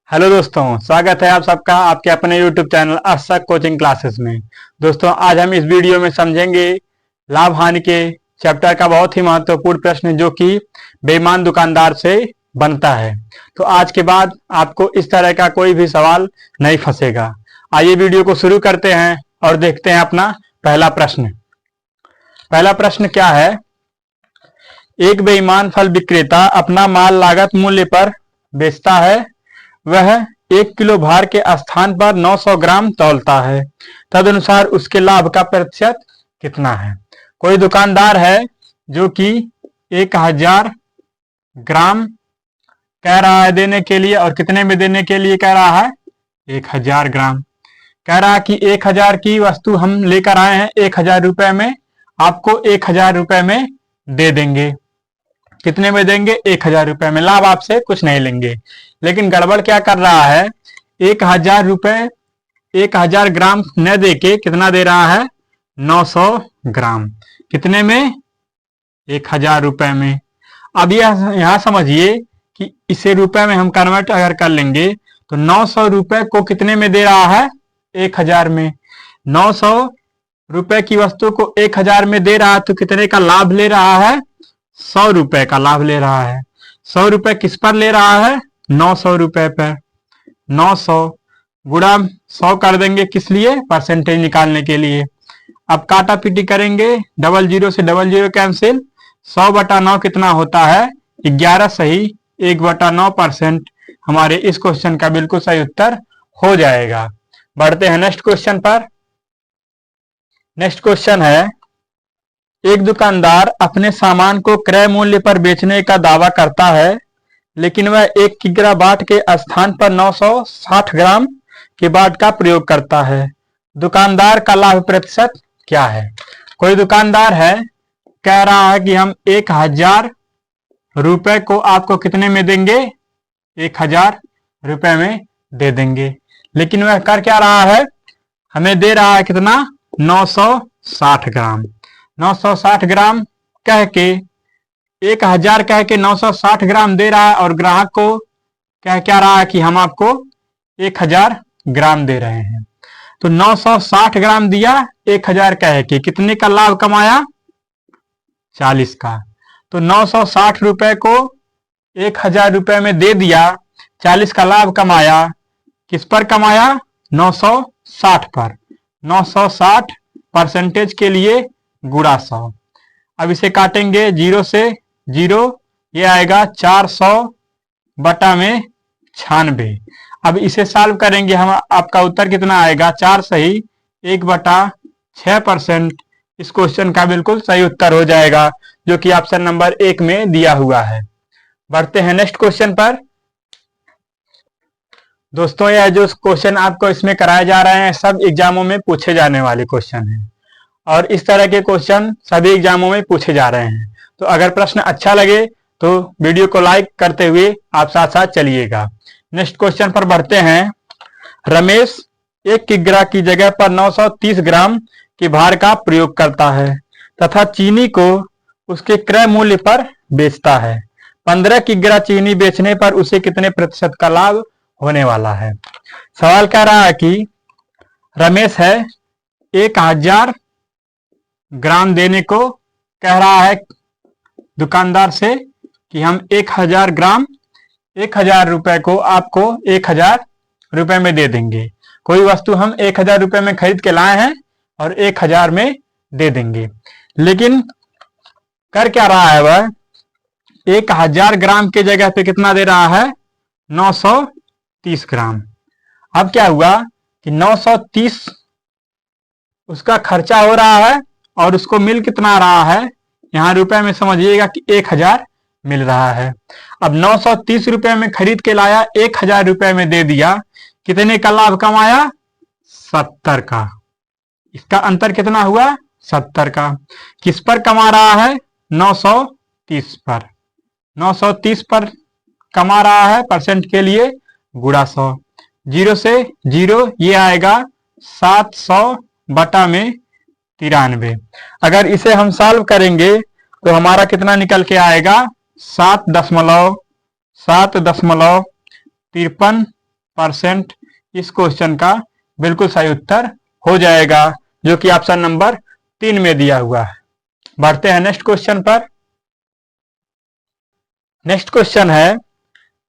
Hello दोस्तों, स्वागत है आप सबका आपके अपने YouTube चैनल अर्शक कोचिंग क्लासेस में। दोस्तों, आज हम इस वीडियो में समझेंगे लाभ हानि के चैप्टर का बहुत ही महत्वपूर्ण प्रश्न जो कि बेईमान दुकानदार से बनता है। तो आज के बाद आपको इस तरह का कोई भी सवाल नहीं फंसेगा। आइए वीडियो को शुरू करते हैं और देखते हैं अपना पहला प्रश्न। पहला प्रश्न क्या है? एक बेईमान फल विक्रेता अपना माल लागत मूल्य पर बेचता है। वह 1 किलो भार के स्थान पर 900 ग्राम तौलता है। तदनुसार उसके लाभ का प्रतिशत कितना है? कोई दुकानदार है जो कि 1000 ग्राम कह रहा है देने के लिए, और कितने में देने के लिए कह रहा है? 1000 ग्राम। कह रहा है कि 1000 की वस्तु हम लेकर आए हैं, 1000 रुपए में आपको 1000 रुपए में दे देंगे। कितने में देंगे? 1000 रुपए में। लाभ आपसे कुछ नहीं लेंगे। लेकिन गड़बड़ क्या कर रहा है? 1000 रुपए 1000 ग्राम न दे के कितना दे रहा है? 900 ग्राम। कितने में? 1000 रुपए में। अब यहां समझिए कि इसे रुपए में हम कन्वर्ट अगर कर लेंगे तो 900 रुपए को कितने में दे रहा है? 1000 में। 900 रुपए की वस्तु को 1000 में दे रहा है तो कितने का लाभ ले रहा है? 100 रुपए का लाभ ले रहा है। 100 रुपए किस पर ले रहा है? 900 रुपए पर। 900 गुणा 100 कर देंगे, किस लिए? परसेंटेज निकालने के लिए। अब काटा पीटी करेंगे, 00 से 00 कैंसिल। 100/9 कितना होता है? 11 सही। 1/9% हमारे इस क्वेश्चन का बिल्कुल सही उत्तर हो जाएगा। बढ़ते हैं नेक्स्ट क्वेश्चन पर। नेक्स्ट क्वेश्चन है, एक दुकानदार अपने सामान को क्रय मूल्य पर बेचने का दावा करता है, लेकिन वह 1 किग्रा बाट के स्थान पर 960 ग्राम के बाट का प्रयोग करता है। दुकानदार का लाभ प्रतिशत क्या है? कोई दुकानदार है, कह रहा है कि हम 1000 रुपए को आपको कितने में देंगे? 1000 रुपए में दे देंगे। लेकिन वह कर क्या रहा है? हमें दे रहा है कितना? 960 ग्राम। 960 ग्राम कह के 1000 कह के 960 ग्राम दे रहा है, और ग्राहक को कह क्या रहा है कि हम आपको 1000 ग्राम दे रहे हैं। तो 960 ग्राम दिया, 1000 कह के कितने का लाभ कमाया? 40 का। तो 960 रुपए को 1000 रुपए में दे दिया, 40 का लाभ कमाया। किस पर कमाया? 960 पर। 960 परसेंटेज के लिए गुणा 100। अब इसे काटेंगे 0 से 0, ये आएगा 400 बटा में 96। अब इसे सॉल्व करेंगे हम, आपका उत्तर कितना आएगा? 4 सही। 1/6% इस क्वेश्चन का बिल्कुल सही उत्तर हो जाएगा, जो कि ऑप्शन नंबर 1 में दिया हुआ है। बढ़ते हैं नेक्स्ट क्वेश्चन पर। दोस्तों, यह जो क्वेश्चन आपको इसमें कराए जा रहे हैं सब एग्जामों में पूछे जाने वाले क्वेश्चन हैं, और इस तरह के क्वेश्चन सभी एग्जामों में पूछे जा रहे हैं। तो अगर प्रश्न अच्छा लगे तो वीडियो को लाइक करते हुए आप साथ साथ चलिएगा। नेक्स्ट क्वेश्चन पर बढ़ते हैं। रमेश 1 किग्रा की जगह पर 930 ग्राम के भार का प्रयोग करता है तथा चीनी को उसके क्रय मूल्य पर बेचता है। 15 किग्रा चीनी बेचने पर उसे कितने प्रतिशत का लाभ होने वाला है? सवाल कह रहा है कि रमेश है 1000 ग्राम देने को कह रहा है दुकानदार से कि हम 1000 ग्राम 1000 रुपए को आपको 1000 रुपए में दे देंगे। कोई वस्तु हम 1000 रुपए में खरीद के लाए हैं और 1000 में दे देंगे। लेकिन कर क्या रहा है वह? 1000 ग्राम के जगह पे कितना दे रहा है? 930 ग्राम। अब क्या हुआ कि 930 उसका खर्चा हो रहा है और उसको मिल कितना रहा है? यहां रुपए में समझिएगा कि 1000 मिल रहा है। अब 930 रुपए में खरीद के लाया, 1000 रुपए में दे दिया, कितने का लाभ कमाया? 70 का। इसका अंतर कितना हुआ? 70 का। किस पर कमा रहा है? 930 पर। 930 पर कमा रहा है, परसेंट के लिए गुणा 100। 0 से 0, ये आएगा 700 बटा में 93। अगर इसे हम सॉल्व करेंगे तो हमारा कितना निकल के आएगा? 7.53 परसेंट इस क्वेश्चन का बिल्कुल सही उत्तर हो जाएगा, जो कि ऑप्शन नंबर 3 में दिया हुआ है। बढ़ते हैं नेक्स्ट क्वेश्चन पर। नेक्स्ट क्वेश्चन है,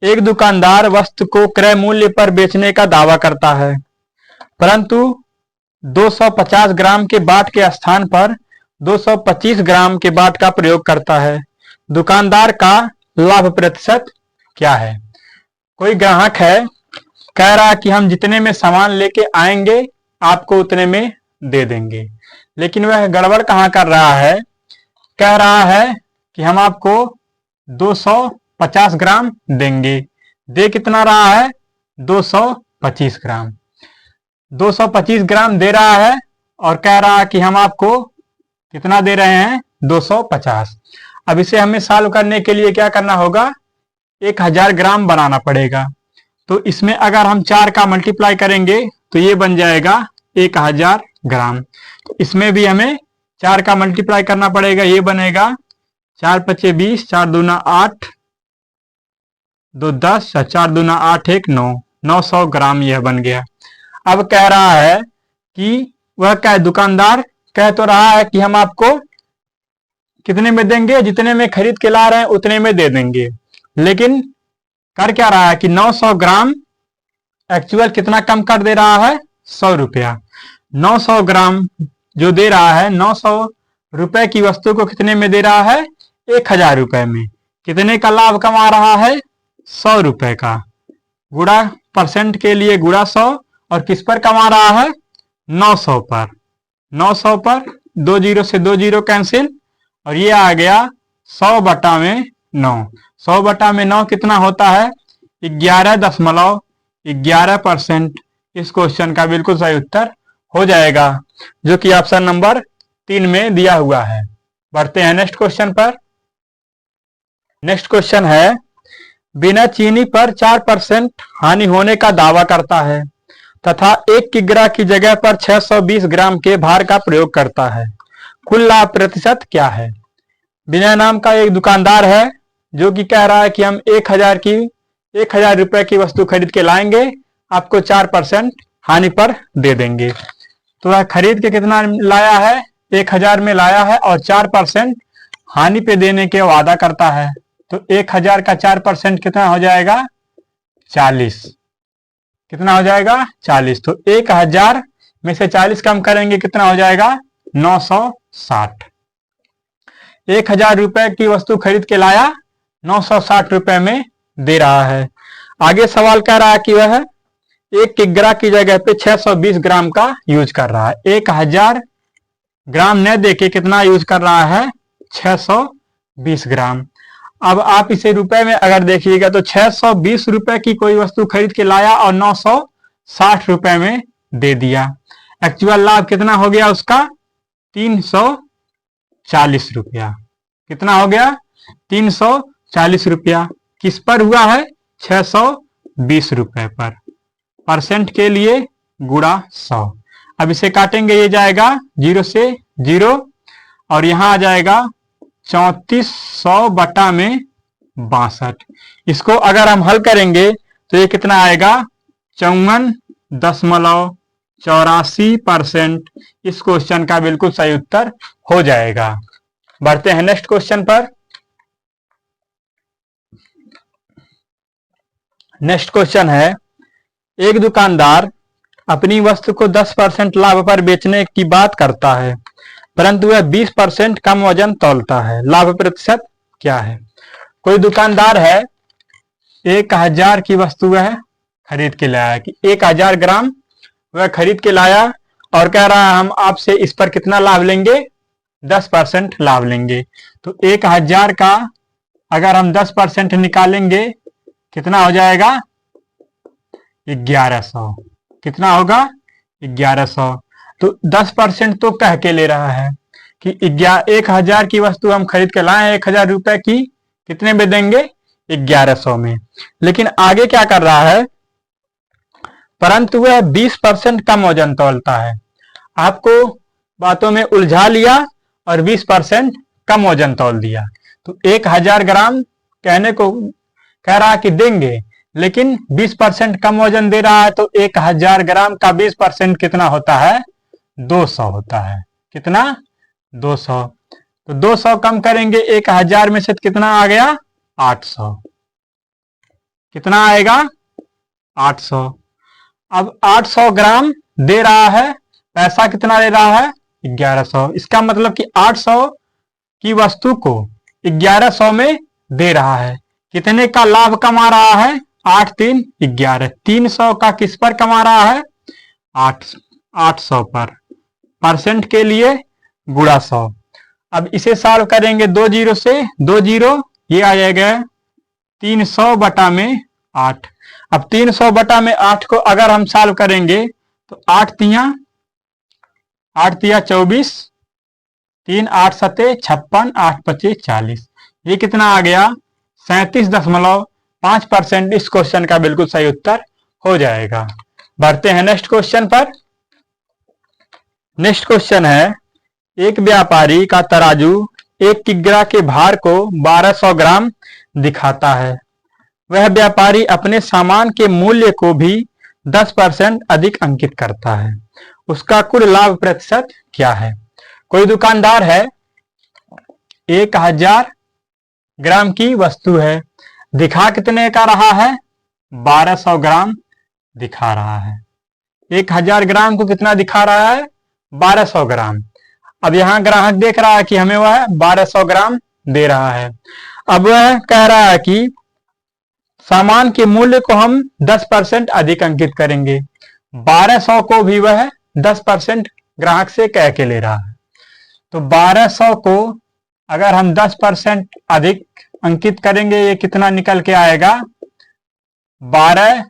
एक दुकानदार वस्तु को क्रय मूल्य पर बेचने का दावा करता है, परंतु 250 ग्राम के बाट के स्थान पर 225 ग्राम के बाट का प्रयोग करता है। दुकानदार का लाभ प्रतिशत क्या है? कोई ग्राहक है, कह रहा है कि हम जितने में सामान लेके आएंगे आपको उतने में दे देंगे, लेकिन वह गड़बड़ कहाँ कर रहा है? कह रहा है कि हम आपको 250 ग्राम देंगे। दे कितना रहा है? 225 ग्राम। 225 ग्राम दे रहा है और कह रहा है कि हम आपको कितना दे रहे हैं? 250। अब इसे हमें सॉल्व करने के लिए क्या करना होगा? 1000 ग्राम बनाना पड़ेगा। तो इसमें अगर हम 4 का मल्टीप्लाई करेंगे तो ये बन जाएगा 1000 ग्राम। तो इसमें भी हमें 4 का मल्टीप्लाई करना पड़ेगा, ये बनेगा 4 पचे 20, 4 दूना 8, 2 10, 4 दूना 8 1 9, 900 ग्राम यह बन गया। अब कह रहा है कि वह क्या, दुकानदार कह तो रहा है कि हम आपको कितने में देंगे? जितने में खरीद के ला रहे हैं उतने में दे देंगे, लेकिन कर क्या रहा है कि 900 ग्राम एक्चुअल कितना कम कर दे रहा है? 100 रुपया। 900 ग्राम जो दे रहा है, 900 रुपए की वस्तु को कितने में दे रहा है? 1000 रुपए में। कितने का लाभ कमा रहा है? 100 रुपए का। गुणा परसेंट के लिए गुणा 100, और किस पर कमा रहा है? 900 पर। 900 पर 2 जीरो से 2 जीरो कैंसिल, और ये आ गया 100 बटा में 9। 100 बटा में 9 कितना होता है? 11.11%। इस क्वेश्चन का बिल्कुल सही उत्तर हो जाएगा, जो कि ऑप्शन नंबर 3 में दिया हुआ है। बढ़ते हैं नेक्स्ट क्वेश्चन पर। नेक्स्ट क्वेश्चन है, बिना चीनी पर 4% हानि होने का दावा करता है तथा 1 किग्रा की जगह पर 620 ग्राम के भार का प्रयोग करता है। कुल लाभ प्रतिशत क्या है? बिना नाम का एक दुकानदार है जो कि कह रहा है कि हम 1000 रुपए की वस्तु खरीद के लाएंगे, आपको 4% हानि पर दे देंगे। तो वह खरीद के कितना लाया है? 1000 में लाया है और 4% हानि पे देने के वादा करता है। तो 1000 का 4% कितना हो जाएगा? 40। कितना हो जाएगा? 40। तो 1000 में से 40 कम करेंगे, कितना हो जाएगा? 960। 1000 रुपए की वस्तु खरीद के लाया, 960 रुपए में दे रहा है। आगे सवाल कह रहा है कि वह 1 किग्रा की जगह पे 620 ग्राम का यूज कर रहा है। 1000 ग्राम न देके कितना यूज कर रहा है? 620 ग्राम। अब आप इसे रुपए में अगर देखिएगा तो 620 रुपए की कोई वस्तु खरीद के लाया और 960 रुपए में दे दिया। एक्चुअल लाभ कितना हो गया उसका? 340 रुपया। कितना हो गया? 340 रुपया। किस पर हुआ है? 620 रुपए पर। परसेंट के लिए गुणा 100। अब इसे काटेंगे, ये जाएगा 0 से 0 और यहां आ जाएगा 3400 बटा में 62। इसको अगर हम हल करेंगे तो ये कितना आएगा? 54.84%। इस क्वेश्चन का बिल्कुल सही उत्तर हो जाएगा। बढ़ते हैं नेक्स्ट क्वेश्चन पर। नेक्स्ट क्वेश्चन है, एक दुकानदार अपनी वस्तु को 10% लाभ पर बेचने की बात करता है, परंतु वह 20% कम वजन तौलता है। लाभ प्रतिशत क्या है? कोई दुकानदार है, 1000 की वस्तु वह खरीद के लाया कि 1000 ग्राम वह खरीद के लाया और कह रहा है हम आपसे इस पर कितना लाभ लेंगे? 10% लाभ लेंगे। तो 1000 का अगर हम 10% निकालेंगे कितना हो जाएगा? 1100। कितना होगा? 1100। तो 10% तो कह के ले रहा है कि 1000 की वस्तु हम खरीद के लाए, 1000 रुपए की, कितने में देंगे? 1100 में। लेकिन आगे क्या कर रहा है? परंतु वह 20% कम वजन तौलता है। आपको बातों में उलझा लिया और 20% कम वजन तौल दिया। तो 1000 ग्राम कहने को कह रहा कि देंगे, लेकिन 20% कम वजन दे रहा है, तो 1000 ग्राम का 20% कितना होता है? 200 होता है। कितना? 200। तो 200 कम करेंगे 1000 में से, तो कितना आ गया? 800। कितना आएगा? 800। अब 800 ग्राम दे रहा है, पैसा कितना दे रहा है? 1100। इसका मतलब कि 800 की वस्तु को 1100 में दे रहा है। कितने का लाभ कमा रहा है? 8 3 11। 300 का किस पर कमा रहा है? 800 पर। परसेंट के लिए गुणा 100। अब इसे सॉल्व करेंगे 2 जीरो से, 2 जीरो ये आ जाएगा 300 बटा में 8। अब 300 बटा में 8 को अगर हम सॉल्व करेंगे तो 8 तिया 24, 3 8 सते 56, 8 पचे 40। ये कितना आ गया? 37.5%। इस क्वेश्चन का बिल्कुल सही उत्तर हो जाएगा। बढ़ते हैं नेक्स्ट क्वेश्चन पर। नेक्स्ट क्वेश्चन है, एक व्यापारी का तराजू 1 किग्रा के भार को 1200 ग्राम दिखाता है। वह व्यापारी अपने सामान के मूल्य को भी 10% अधिक अंकित करता है। उसका कुल लाभ प्रतिशत क्या है? कोई दुकानदार है, 1000 ग्राम की वस्तु है, दिखा कितने का रहा है? 1200 ग्राम दिखा रहा है। 1000 ग्राम को कितना दिखा रहा है? 1200 ग्राम। अब यहां ग्राहक देख रहा है कि हमें वह 1200 ग्राम दे रहा है। अब वह कह रहा है कि सामान के मूल्य को हम 10% अधिक अंकित करेंगे। 1200 को भी वह 10% ग्राहक से कह के ले रहा है। तो 1200 को अगर हम 10% अधिक अंकित करेंगे, ये कितना निकल के आएगा? 12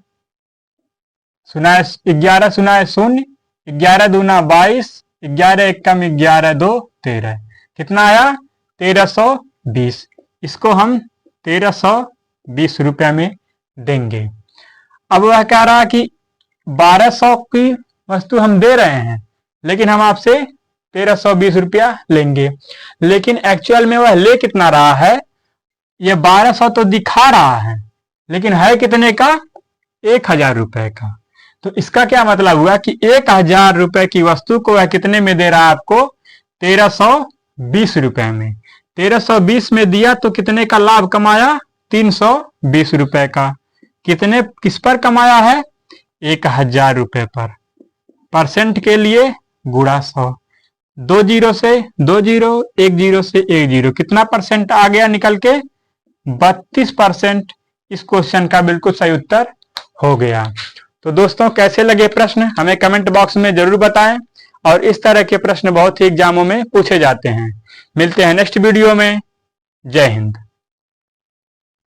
सुनाए 11 सुनाए 0, 11 दूना 22, 11 एक कम 11 2 13। कितना आया? 1320। इसको हम 1320 रुपया में देंगे। अब वह कह रहा है कि 1200 की वस्तु हम दे रहे हैं, लेकिन हम आपसे 1320 रुपया लेंगे। लेकिन एक्चुअल में वह ले कितना रहा है? ये 1200 तो दिखा रहा है, लेकिन है कितने का? 1000 रुपए का। तो इसका क्या मतलब हुआ कि 1000 रुपए की वस्तु को वह कितने में दे रहा है आपको? 1320 रुपए में। 1320 में दिया तो कितने का लाभ कमाया? 320 रुपए का। कितने किस पर कमाया है? 1000 रुपए पर। परसेंट के लिए गुणा 100। 2 जीरो से 2 जीरो, 1 जीरो से 1 जीरो। कितना परसेंट आ गया निकल के? 32%। इस क्वेश्चन का बिल्कुल सही उत्तर हो गया। तो दोस्तों, कैसे लगे प्रश्न हमें कमेंट बॉक्स में जरूर बताएं, और इस तरह के प्रश्न बहुत ही एग्जामों में पूछे जाते हैं। मिलते हैं नेक्स्ट वीडियो में। जय हिंद।